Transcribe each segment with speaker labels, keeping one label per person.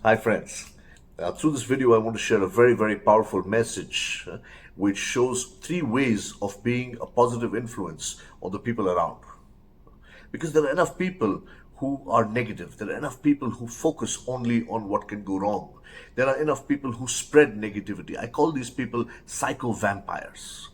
Speaker 1: Hi, friends. Through this video, I want to share a very, very powerful message which shows three ways of being a positive influence on the people around. Because there are enough people who are negative, there are enough people who focus only on what can go wrong, there are enough people who spread negativity. I call these people psycho vampires.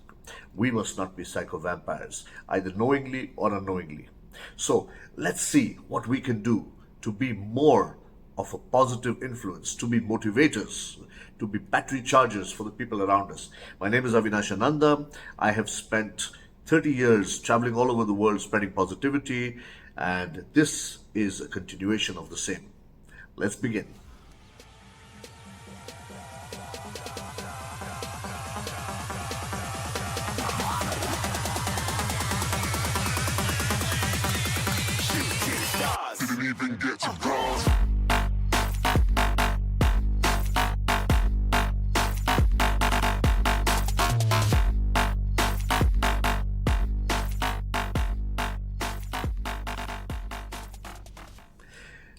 Speaker 1: We must not be psycho vampires, either knowingly or unknowingly. So let's see what we can do to be more of a positive influence, to be motivators, to be battery chargers for the people around us. My name is Avinash Ananda. I have spent 30 years traveling all over the world spreading positivity, and this is a continuation of the same. Let's begin.
Speaker 2: Didn't even get to bronze.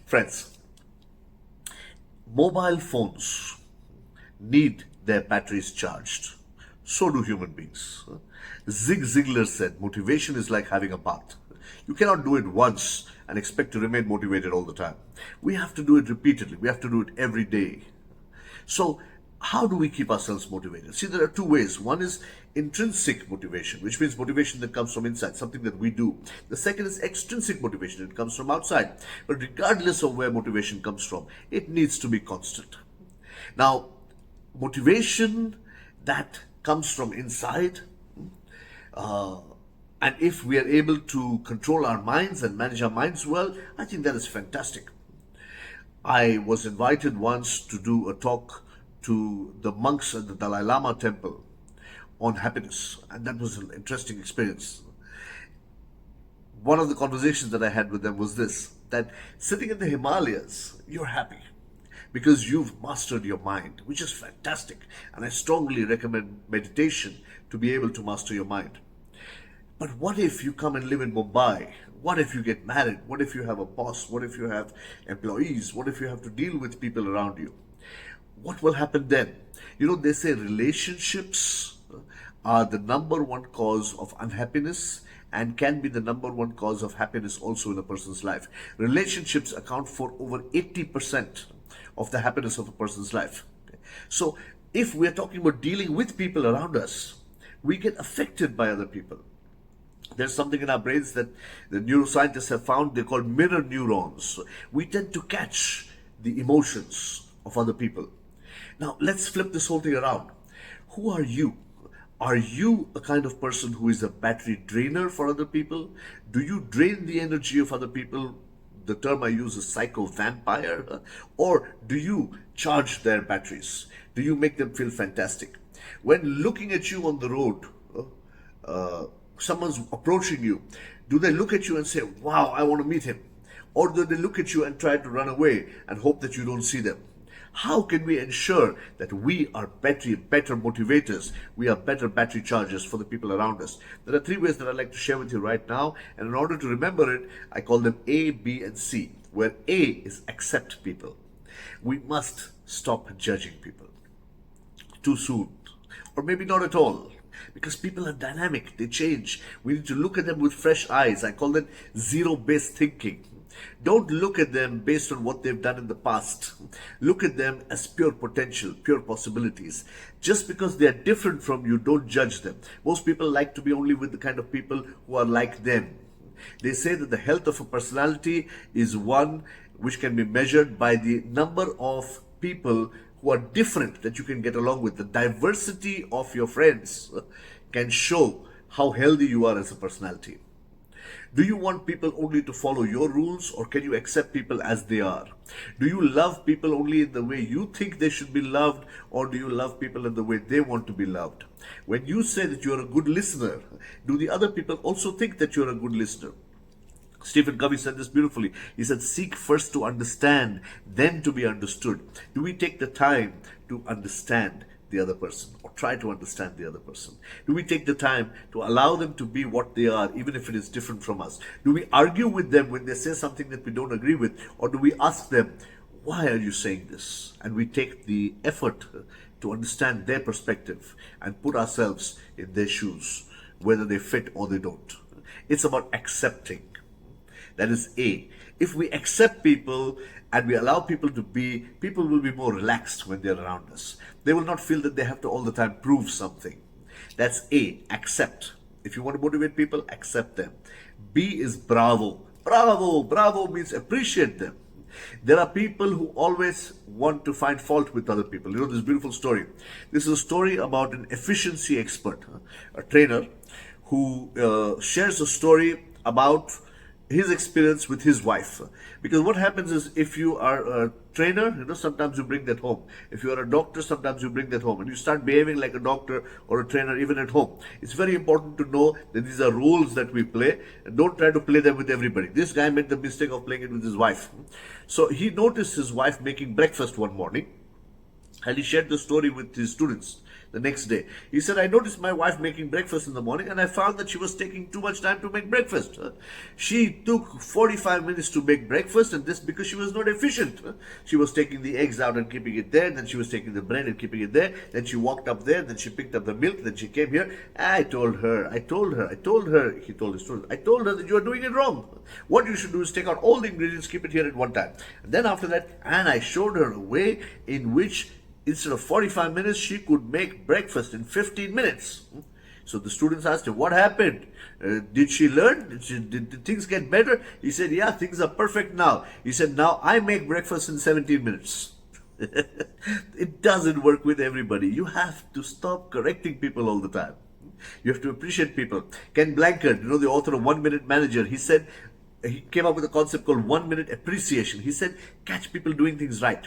Speaker 1: Friends, mobile phones need their batteries charged. So do human beings. Zig Ziglar said, motivation is like having a bath. You cannot do it once and expect to remain motivated all the time. We have to do it repeatedly. We have to do it every day. So, how do we keep ourselves motivated? See, there are two ways. One is intrinsic motivation, which means motivation that comes from inside, something that we do. The second is extrinsic motivation, it comes from outside. But regardless of where motivation comes from, it needs to be constant. Now, motivation that comes from inside, and if we are able to control our minds and manage our minds well, I think that is fantastic. I was invited once to do a talk to the monks at the Dalai Lama temple on happiness, and that was an interesting experience. One of the conversations that I had with them was this, that sitting in the Himalayas, you're happy because you've mastered your mind, which is fantastic. And I strongly recommend meditation to be able to master your mind. But what if you come and live in Mumbai? What if you get married? What if you have a boss? What if you have employees? What if you have to deal with people around you? What will happen then? You know, they say relationships are the number one cause of unhappiness and can be the number one cause of happiness also in a person's life. Relationships account for over 80% of the happiness of a person's life. So, if we're talking about dealing with people around us, we get affected by other people. There's something in our brains that the neuroscientists have found, they're called mirror neurons. We tend to catch the emotions of other people. Now, let's flip this whole thing around. Who are you? Are you a kind of person who is a battery drainer for other people? Do you drain the energy of other people? The term I use is psycho vampire. Or do you charge their batteries? Do you make them feel fantastic? When looking at you on the road, someone's approaching you, do they look at you and say, wow, I want to meet him? Or do they look at you and try to run away and hope that you don't see them? How can we ensure that we are better motivators, we are better battery chargers for the people around us? There are three ways that I'd like to share with you right now, and in order to remember it, I call them A, B, and C, where A is accept people. We must stop judging people too soon, or maybe not at all. Because people are dynamic, they change. We need to look at them with fresh eyes. I call that zero-based thinking. Don't look at them based on what they've done in the past. Look at them as pure potential, pure possibilities. Just because they are different from you, don't judge them. Most people like to be only with the kind of people who are like them. They say that the health of a personality is one which can be measured by the number of people who are different that you can get along with. The diversity of your friends can show how healthy you are as a personality. Do you want people only to follow your rules, or can you accept people as they are? Do you love people only in the way you think they should be loved, or do you love people in the way they want to be loved? When you say that you're a good listener, do the other people also think that you're a good listener? Stephen Covey said this beautifully. He said, seek first to understand, then to be understood. Do we take the time to understand the other person, or try to understand the other person? Do we take the time to allow them to be what they are, even if it is different from us? Do we argue with them when they say something that we don't agree with, or do we ask them, Why are you saying this? And we take the effort to understand their perspective and put ourselves in their shoes, whether they fit or they don't. It's about accepting. That is A. If we accept people and we allow people to be, people will be more relaxed when they're around us. They will not feel that they have to all the time prove something. That's A. Accept. If you want to motivate people, accept them. B is bravo. Bravo. Bravo means appreciate them. There are people who always want to find fault with other people. You know this beautiful story. This is a story about an efficiency expert, a trainer, who shares a story about his experience with his wife. Because what happens is, if you are a trainer, sometimes you bring that home. If you are a doctor, sometimes you bring that home, and you start behaving like a doctor or a trainer even at home. It's very important to know that these are roles that we play, and don't try to play them with everybody. This guy made the mistake of playing it with his wife. So he noticed his wife making breakfast one morning, and he shared the story with his students the next day. He said, I noticed my wife making breakfast in the morning, and I found that she was taking too much time to make breakfast. She took 45 minutes to make breakfast, and this because she was not efficient. She was taking the eggs out and keeping it there, then she was taking the bread and keeping it there, then she walked up there, then she picked up the milk, then she came here. I told her, he told his students, I told her that you are doing it wrong. What you should do is take out all the ingredients, keep it here at one time. And then after that, and I showed her a way in which instead of 45 minutes, she could make breakfast in 15 minutes. So the students asked him, what happened? Did she learn? Did things get better? He said, yeah, things are perfect now. He said, now I make breakfast in 17 minutes. It doesn't work with everybody. You have to stop correcting people all the time. You have to appreciate people. Ken Blanchard, the author of 1 Minute Manager, he said, he came up with a concept called 1 minute appreciation. He said, catch people doing things right.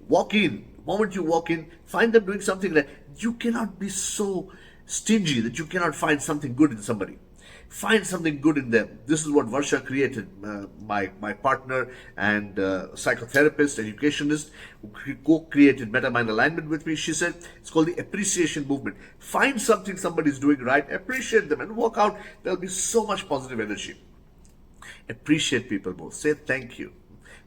Speaker 1: Walk in. The moment you walk in, find them doing something right. You cannot be so stingy that you cannot find something good in somebody. Find something good in them. This is what Varsha created, my partner and psychotherapist, educationist, who co-created Meta-Mind Alignment with me. She said, it's called the appreciation movement. Find something somebody's doing right, appreciate them, and walk out. There'll be so much positive energy. Appreciate people more. Say thank you.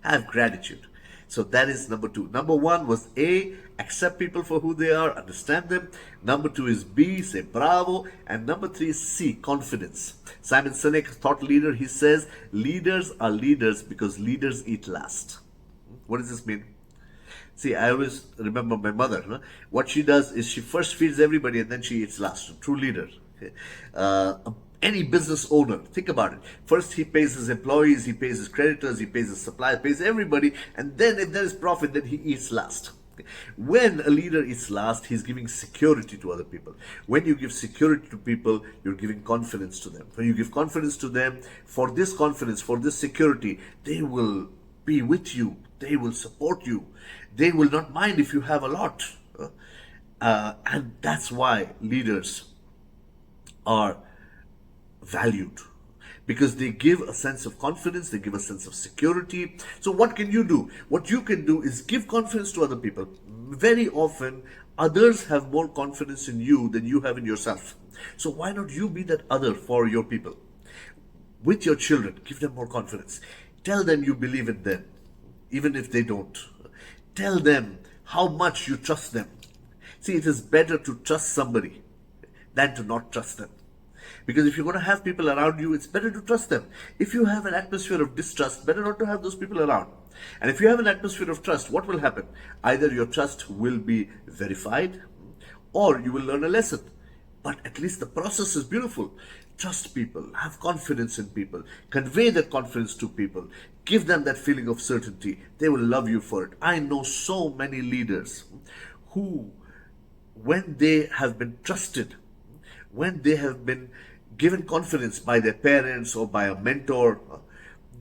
Speaker 1: Have gratitude. So that is number 2. Number 1 was A, accept people for who they are, understand them. Number 2 is B, say bravo. And number 3 is C, confidence. Simon Sinek, thought leader, he says, leaders are leaders because leaders eat last. What does this mean? See, I always remember my mother. What she does is she first feeds everybody and then she eats last. A true leader. Any business owner, think about it. First, he pays his employees, he pays his creditors, he pays his suppliers, pays everybody, and then if there is profit, then he eats last. When a leader eats last, he's giving security to other people. When you give security to people, you're giving confidence to them. When you give confidence to them, for this confidence, for this security, they will be with you. They will support you. They will not mind if you have a lot. And that's why leaders are valued, because they give a sense of confidence, they give a sense of security. So what can you do? What you can do is give confidence to other people. Very often, others have more confidence in you than you have in yourself. So why not you be that other for your people? With your children, give them more confidence. Tell them you believe in them, even if they don't. Tell them how much you trust them. See, it is better to trust somebody than to not trust them. Because if you're going to have people around you, it's better to trust them. If you have an atmosphere of distrust, better not to have those people around. And if you have an atmosphere of trust, what will happen? Either your trust will be verified or you will learn a lesson. But at least the process is beautiful. Trust people, have confidence in people, convey that confidence to people, give them that feeling of certainty. They will love you for it. I know so many leaders who, when they have been trusted, when they have been given confidence by their parents or by a mentor,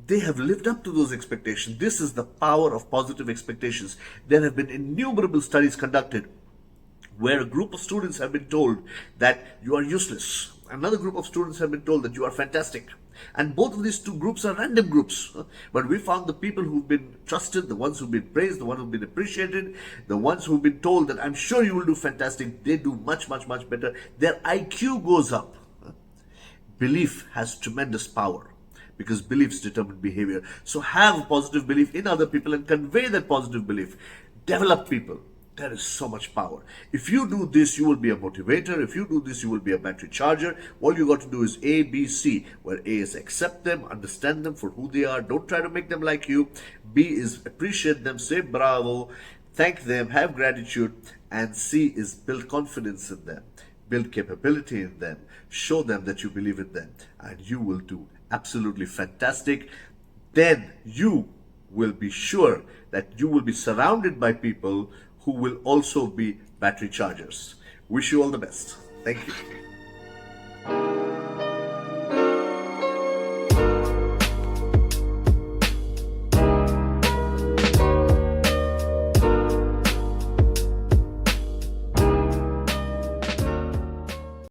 Speaker 1: they have lived up to those expectations. This is the power of positive expectations. There have been innumerable studies conducted where a group of students have been told that you are useless. Another group of students have been told that you are fantastic. And both of these two groups are random groups. But we found the people who've been trusted, the ones who've been praised, the ones who've been appreciated, the ones who've been told that I'm sure you will do fantastic, they do much, much, much better. Their IQ goes up. Belief has tremendous power. because beliefs determine behavior. So have positive belief in other people and convey that positive belief. Develop people. There is so much power. If you do this, you will be a motivator. If you do this, you will be a battery charger. All you got to do is A, B, C, where A is accept them, understand them for who they are. Don't try to make them like you. B is appreciate them, say bravo, thank them, have gratitude. And C is build confidence in them, build capability in them, show them that you believe in them, and you will do absolutely fantastic. Then you will be sure that you will be surrounded by people who will also be battery chargers. Wish you all the best. Thank you.